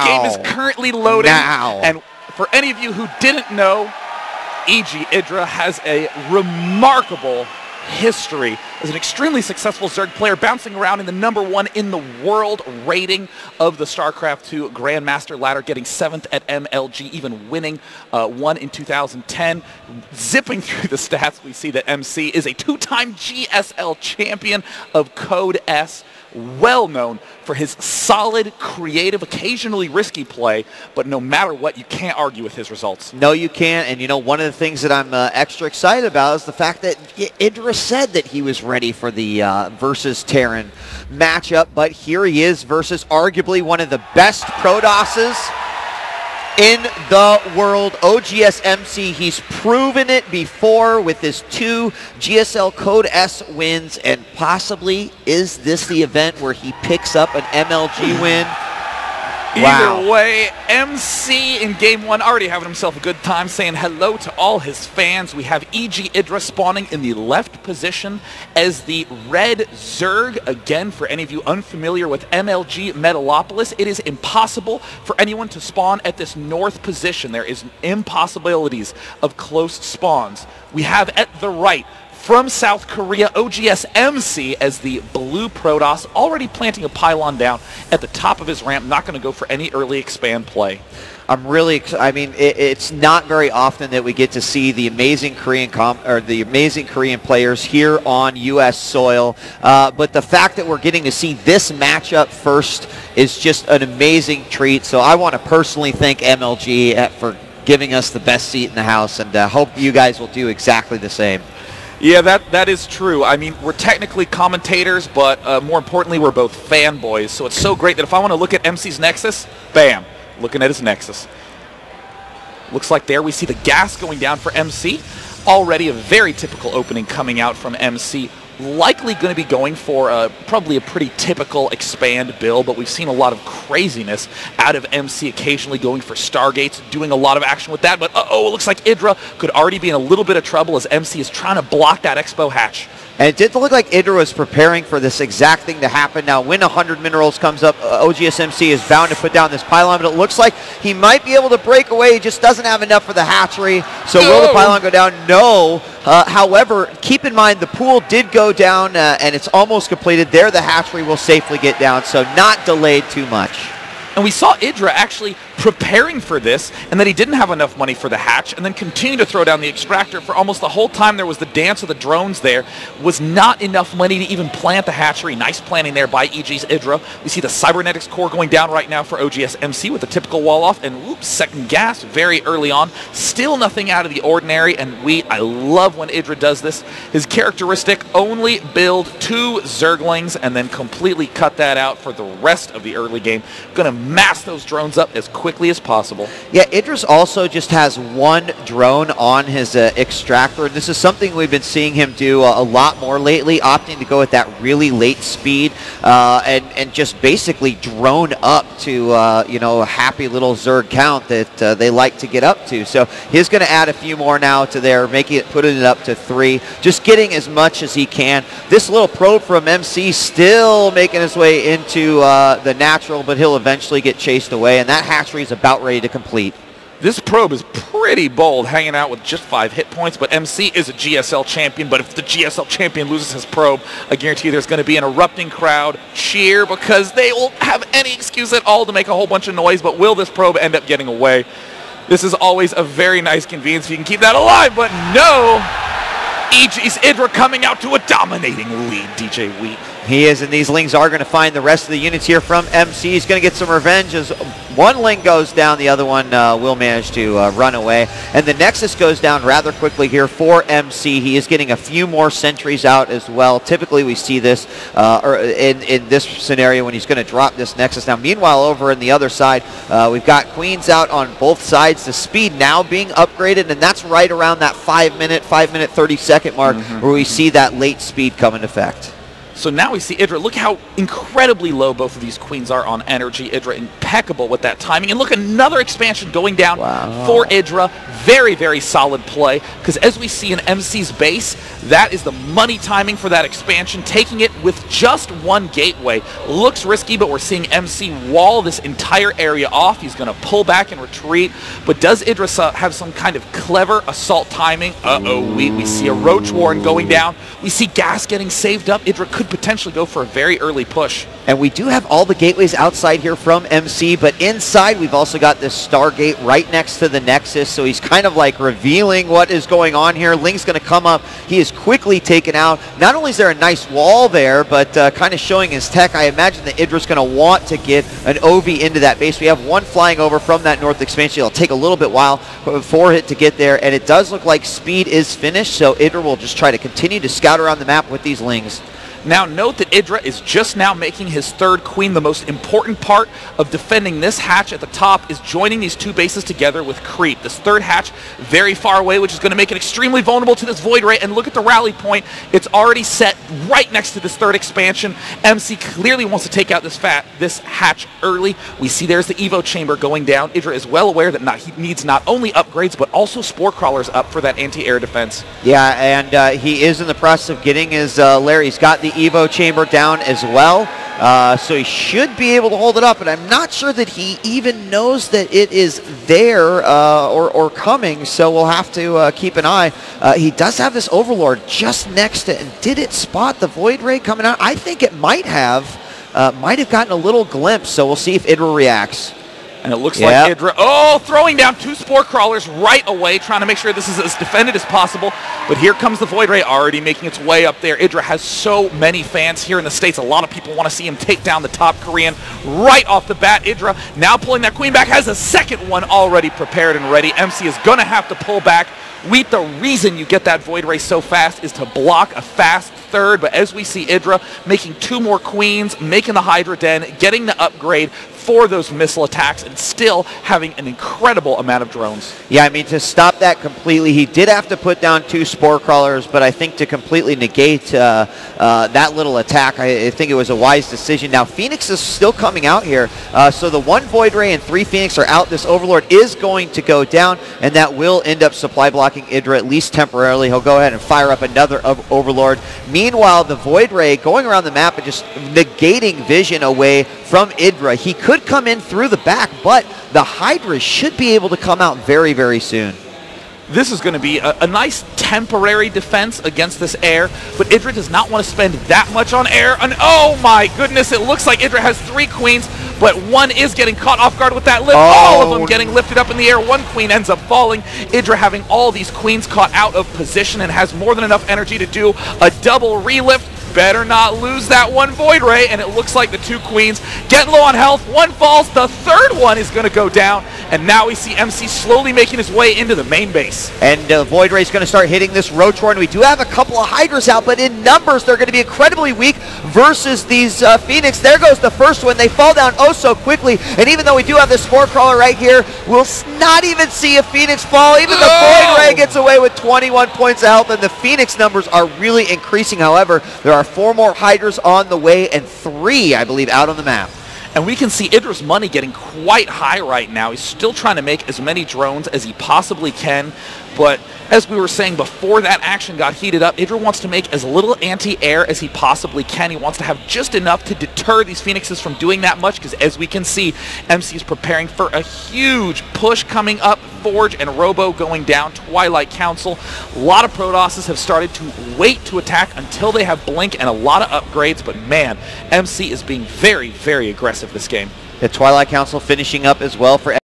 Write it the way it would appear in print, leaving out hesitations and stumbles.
game is currently loading. And for any of you who didn't know, EGIdra has a remarkable history as an extremely successful Zerg player, bouncing around in the #1 in the world rating of the Starcraft 2 Grandmaster ladder, getting 7th at MLG, even winning one in 2010. Zipping through the stats, we see that MC is a 2-time GSL champion of Code S, well known for his solid, creative, occasionally risky play, but no matter what, you can't argue with his results. No, you can't, and you know, one of the things that I'm extra excited about is the fact that Idra said that he was ready for the versus Terran matchup, but here he is versus arguably one of the best Protosses in the world, oGsMC. He's proven it before with his 2 GSL Code S wins, and possibly is this the event where he picks up an MLG win? Either way, MC in Game 1 already having himself a good time, saying hello to all his fans. We have EGIdra spawning in the left position as the red Zerg. Again, for any of you unfamiliar with MLG Metalopolis, it is impossible for anyone to spawn at this north position. There is impossibilities of close spawns. We have at the right, from South Korea, oGsMC as the blue Protoss, already planting a pylon down at the top of his ramp, not going to go for any early expand play. I'm really, I mean, it's not very often that we get to see the amazing Korean players here on U.S. soil, but the fact that we're getting to see this matchup first is just an amazing treat. So I want to personally thank MLG for giving us the best seat in the house, and hope you guys will do exactly the same. Yeah, that is true. I mean, we're technically commentators, but more importantly, we're both fanboys. So it's so great that if I want to look at MC's Nexus, bam, looking at his Nexus. Looks like there we see the gas going down for MC. Already a very typical opening coming out from MC. Likely going to be going for probably a pretty typical expand build, but we've seen a lot of craziness out of MC, occasionally going for Stargates, doing a lot of action with that. But it looks like Idra could already be in a little bit of trouble as MC is trying to block that Expo hatch. And it did look like Idra was preparing for this exact thing to happen. Now, when 100 minerals comes up, oGsMC is bound to put down this pylon, but it looks like he might be able to break away. He just doesn't have enough for the hatchery. So will the pylon go down? No. However, keep in mind the pool did go down, and it's almost completed. There, the hatchery will safely get down, so not delayed too much. And we saw Idra actually preparing for this, and that he didn't have enough money for the hatch, and then continued to throw down the extractor for almost the whole time there was the dance of the drones there. Was not enough money to even plant the hatchery. Nice planning there by EGIdra. We see the cybernetics core going down right now for oGsMC with a typical wall off, and whoops, second gas very early on. Still nothing out of the ordinary, and I love when Idra does this. His characteristic, only build 2 Zerglings and then completely cut that out for the rest of the early game. Gonna mass those drones up as quickly as possible. Yeah, Idra's also just has 1 drone on his extractor, and this is something we've been seeing him do a lot more lately, opting to go at that really late speed and just basically drone up to you know, a happy little Zerg count that they like to get up to. So he's going to add a few more now to there, putting it up to 3, just getting as much as he can. This little probe from MC still making his way into the natural, but he'll eventually get chased away, and that hatchery is about ready to complete. This probe is pretty bold, hanging out with just 5 hit points, but MC is a GSL champion, but if the GSL champion loses his probe, I guarantee there's going to be an erupting crowd cheer, because they will have any excuse at all to make a whole bunch of noise, but will this probe end up getting away? This is always a very nice convenience if you can keep that alive, but no! EGIdra coming out to a dominating lead, DJ Wheat. He is, and these Lings are going to find the rest of the units here from MC. He's going to get some revenge as 1 Ling goes down, the other one will manage to run away. And the Nexus goes down rather quickly here for MC. He is getting a few more sentries out as well. Typically we see this in this scenario when he's going to drop this Nexus. Now, meanwhile, over on the other side, we've got Queens out on both sides. The speed now being upgraded, and that's right around that 5 minute 30 second mark where we see that late speed come into effect. So now we see EGIdra. Look how incredibly low both of these queens are on energy. EGIdra impeccable with that timing. And look, another expansion going down for EGIdra. Very, very solid play. Because as we see in MC's base, that is the money timing for that expansion. Taking it with just one gateway. Looks risky, but we're seeing MC wall this entire area off. He's going to pull back and retreat. But does EGIdra have some kind of clever assault timing? Uh-oh, we see a Roach Warren going down. We see gas getting saved up. EGIdra could potentially go for a very early push. And we do have all the gateways outside here from MC, but inside we've also got this Stargate right next to the Nexus, so he's kind of like revealing what is going on here. Ling's going to come up. He is quickly taken out. Not only is there a nice wall there, but kind of showing his tech. I imagine that EGIdra's going to want to get an OV into that base. We have one flying over from that north expansion. It'll take a little bit while for it to get there, and it does look like speed is finished, so EGIdra will just try to continue to scout around the map with these Lings. Now note that EGIdra is just now making his third queen. The most important part of defending this hatch at the top is joining these two bases together with creep. This third hatch very far away, which is going to make it extremely vulnerable to this Void Ray. And look at the rally point. It's already set right next to this third expansion. MC clearly wants to take out this hatch early. We see there's the Evo chamber going down. EGIdra is well aware that he needs not only upgrades, but also spore crawlers up for that anti-air defense. Yeah, and he is in the process of getting his lair. He's got the Evo chamber down as well, so he should be able to hold it up, but I'm not sure that he even knows that it is there or coming, so we'll have to keep an eye. He does have this Overlord just next to it, and did it spot the Void Ray coming out? I think it might have gotten a little glimpse, so we'll see if EGIdra reacts. And it looks like EGIdra, throwing down two spore crawlers right away, trying to make sure this is as defended as possible. But here comes the Void Ray already making its way up there. EGIdra has so many fans here in the States. A lot of people want to see him take down the top Korean right off the bat. EGIdra now pulling that queen back, has a second one already prepared and ready. MC is going to have to pull back. The reason you get that Void Ray so fast is to block a fast third, but as we see EGIdra making two more queens, making the Hydra Den, getting the upgrade for those missile attacks, and still having an incredible amount of drones. Yeah, I mean, to stop that completely, he did have to put down two spore crawlers, but I think to completely negate that little attack, I think it was a wise decision. Now, Phoenix is still coming out here, so the one Void Ray and three Phoenix are out. This Overlord is going to go down, and that will end up supply blocking EGIdra, at least temporarily. He'll go ahead and fire up another Overlord. Meanwhile, the Void Ray going around the map and just negating vision away from EGIdra. He could come in through the back, but the Hydra should be able to come out very, very soon. This is going to be a nice temporary defense against this air, but EGIdra does not want to spend that much on air. And oh my goodness, it looks like EGIdra has three queens, but one is getting caught off guard with that lift. All of them getting lifted up in the air. One queen ends up falling. EGIdra having all these queens caught out of position and has more than enough energy to do a double relift. Better not lose that one Void Ray, and it looks like the two queens getting low on health. One falls, the third one is going to go down, and now we see MC slowly making his way into the main base. And Void Ray is going to start hitting this Roach Warren. We do have a couple of Hydras out, but in numbers, they're going to be incredibly weak versus these Phoenix. There goes the first one. They fall down oh so quickly, and even though we do have this Spore Crawler right here, we'll not even see a Phoenix fall. Even the Void Ray gets away with 21 points of health, and the Phoenix numbers are really increasing. However, there are 4 more Hydras on the way and 3, I believe, out on the map. And we can see EGIdra's money getting quite high right now. He's still trying to make as many drones as he possibly can, but as we were saying before that action got heated up, EGIdra wants to make as little anti-air as he possibly can. He wants to have just enough to deter these Phoenixes from doing that much, because as we can see, MC is preparing for a huge push coming up. Forge and Robo going down, Twilight Council. A lot of Protosses have started to wait to attack until they have Blink and a lot of upgrades, but man, MC is being very, very aggressive this game. The Twilight Council finishing up as well for